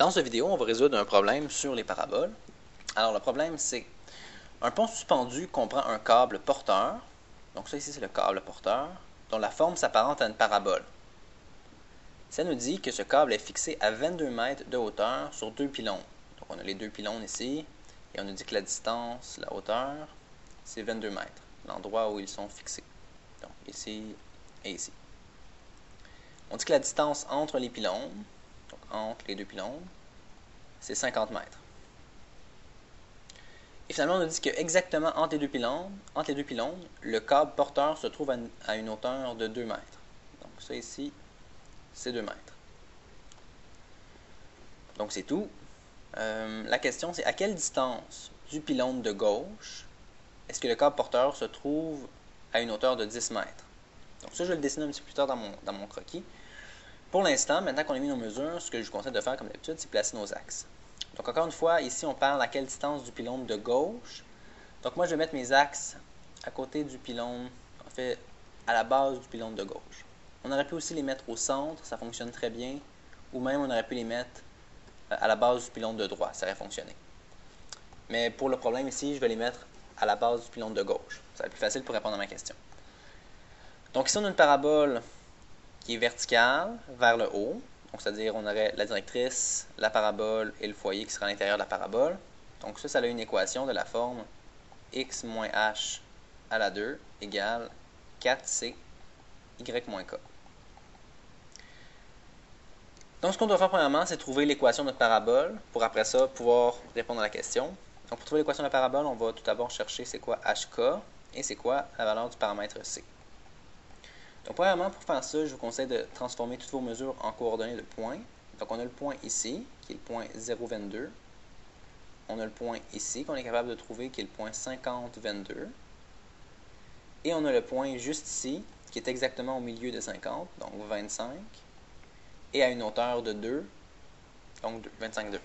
Dans cette vidéo, on va résoudre un problème sur les paraboles. Alors, le problème, c'est un pont suspendu comprend un câble porteur. Donc, ça ici, c'est le câble porteur, dont la forme s'apparente à une parabole. Ça nous dit que ce câble est fixé à 22 mètres de hauteur sur deux pylônes. Donc, on a les deux pylônes ici, et on nous dit que la distance, la hauteur, c'est 22 mètres, l'endroit où ils sont fixés. Donc, ici et ici. On dit que la distance entre les pylônes, donc entre les deux pylônes, c'est 50 mètres. Et finalement, on nous dit que exactement entre les deux pylônes, le câble porteur se trouve à une hauteur de 2 mètres. Donc ça ici, c'est 2 mètres. Donc c'est tout. La question, c'est à quelle distance du pylône de gauche est-ce que le câble porteur se trouve à une hauteur de 10 mètres? Donc ça, je vais le dessiner un petit peu plus tard dans mon croquis. Pour l'instant, maintenant qu'on a mis nos mesures, ce que je vous conseille de faire comme d'habitude, c'est placer nos axes. Donc encore une fois, ici on parle à quelle distance du pylône de gauche. Donc moi je vais mettre mes axes à côté du pylône, en fait à la base du pylône de gauche. On aurait pu aussi les mettre au centre, ça fonctionne très bien. Ou même on aurait pu les mettre à la base du pylône de droite, ça aurait fonctionné. Mais pour le problème ici, je vais les mettre à la base du pylône de gauche. Ça va être plus facile pour répondre à ma question. Donc ici on a une parabole qui est verticale vers le haut. Donc, c'est-à-dire, on aurait la directrice, la parabole et le foyer qui sera à l'intérieur de la parabole. Donc, ça a une équation de la forme x moins h à la 2 égale 4c y moins k. Donc, ce qu'on doit faire premièrement, c'est trouver l'équation de notre parabole pour après ça pouvoir répondre à la question. Donc, pour trouver l'équation de la parabole, on va tout d'abord chercher c'est quoi hk et c'est quoi la valeur du paramètre c. Donc, premièrement, pour faire ça, je vous conseille de transformer toutes vos mesures en coordonnées de points. Donc, on a le point ici, qui est le point 0,22. On a le point ici, qu'on est capable de trouver, qui est le point 50,22. Et on a le point juste ici, qui est exactement au milieu de 50, donc 25. Et à une hauteur de 2, donc 25,2.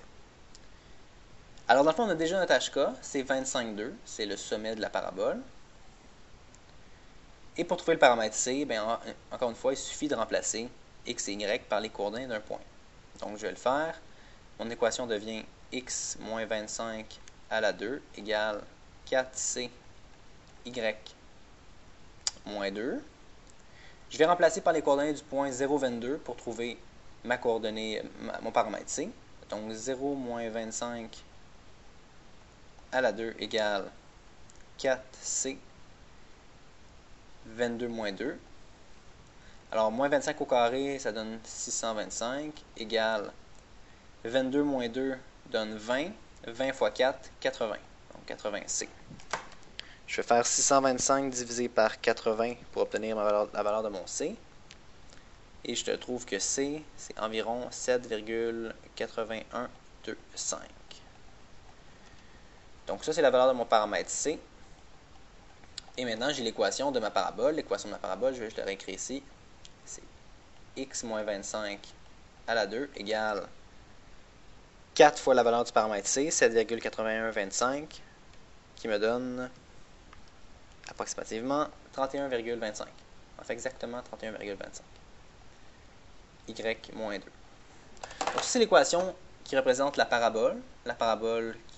Alors, dans le fond, on a déjà notre HK, c'est 25,2, c'est le sommet de la parabole. Et pour trouver le paramètre C, bien, encore une fois, il suffit de remplacer x et y par les coordonnées d'un point. Donc, je vais le faire. Mon équation devient x moins 25 à la 2 égale 4c y moins 2. Je vais remplacer par les coordonnées du point 0,22 pour trouver ma coordonnée, mon paramètre C. Donc, 0 moins 25 à la 2 égale 4c 22 moins 2. Alors, moins 25 au carré, ça donne 625, égale 22 moins 2 donne 20. 20 fois 4, 80. Donc, 80C. Je vais faire 625 divisé par 80 pour obtenir la valeur de mon C. Et je te trouve que C, c'est environ 7,8125. Donc, ça, c'est la valeur de mon paramètre C. Et maintenant, j'ai l'équation de ma parabole. L'équation de ma parabole, je vais juste la réécrire ici. C'est x moins 25 à la 2 égale 4 fois la valeur du paramètre C, 7,8125, qui me donne approximativement 31,25. En fait, exactement 31,25. Y moins 2. Donc, c'est l'équation qui représente la parabole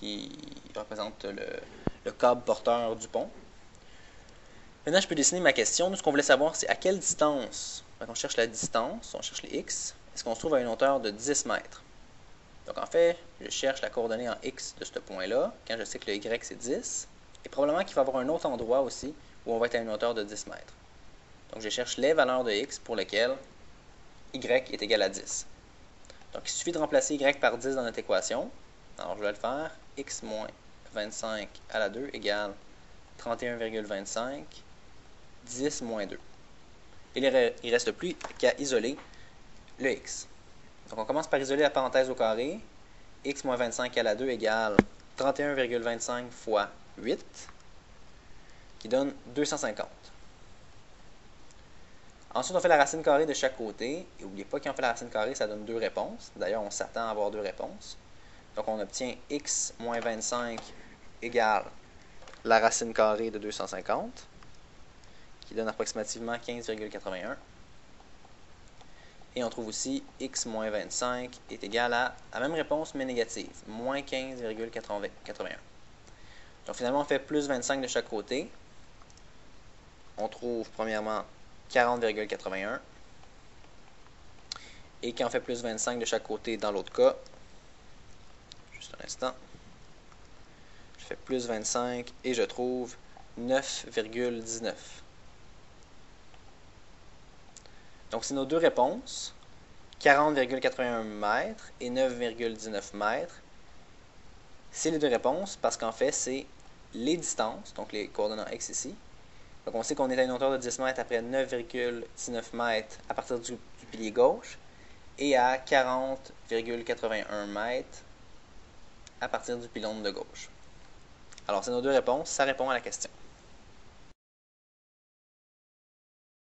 qui représente le câble porteur du pont. Maintenant, je peux dessiner ma question. Nous, ce qu'on voulait savoir, c'est à quelle distance, quand on cherche la distance, on cherche les x, est-ce qu'on se trouve à une hauteur de 10 mètres? Donc, en fait, je cherche la coordonnée en x de ce point-là, quand je sais que le y, c'est 10. Et probablement qu'il va y avoir un autre endroit aussi où on va être à une hauteur de 10 mètres. Donc, je cherche les valeurs de x pour lesquelles y est égal à 10. Donc, il suffit de remplacer y par 10 dans notre équation. Alors, je vais le faire. X moins 25 à la 2 égale 31,25. 10 moins 2. Et il ne reste plus qu'à isoler le x. Donc, on commence par isoler la parenthèse au carré. X moins 25 à la 2 égale 31,25 fois 8, qui donne 250. Ensuite, on fait la racine carrée de chaque côté. Et n'oubliez pas, quand on fait la racine carrée, ça donne deux réponses. D'ailleurs, on s'attend à avoir deux réponses. Donc, on obtient x moins 25 égale la racine carrée de 250, qui donne approximativement 15,81. Et on trouve aussi x moins 25 est égal à la même réponse, mais négative, moins 15,81. Donc finalement, on fait plus 25 de chaque côté. On trouve premièrement 40,81. Et quand on fait plus 25 de chaque côté dans l'autre cas, juste un instant, je fais plus 25 et je trouve 9,19. Donc c'est nos deux réponses, 40,81 mètres et 9,19 mètres. C'est les deux réponses parce qu'en fait c'est les distances, donc les coordonnées x ici. Donc on sait qu'on est à une hauteur de 10 mètres après 9,19 mètres à partir du pilier gauche et à 40,81 mètres à partir du pylône de gauche. Alors c'est nos deux réponses, ça répond à la question.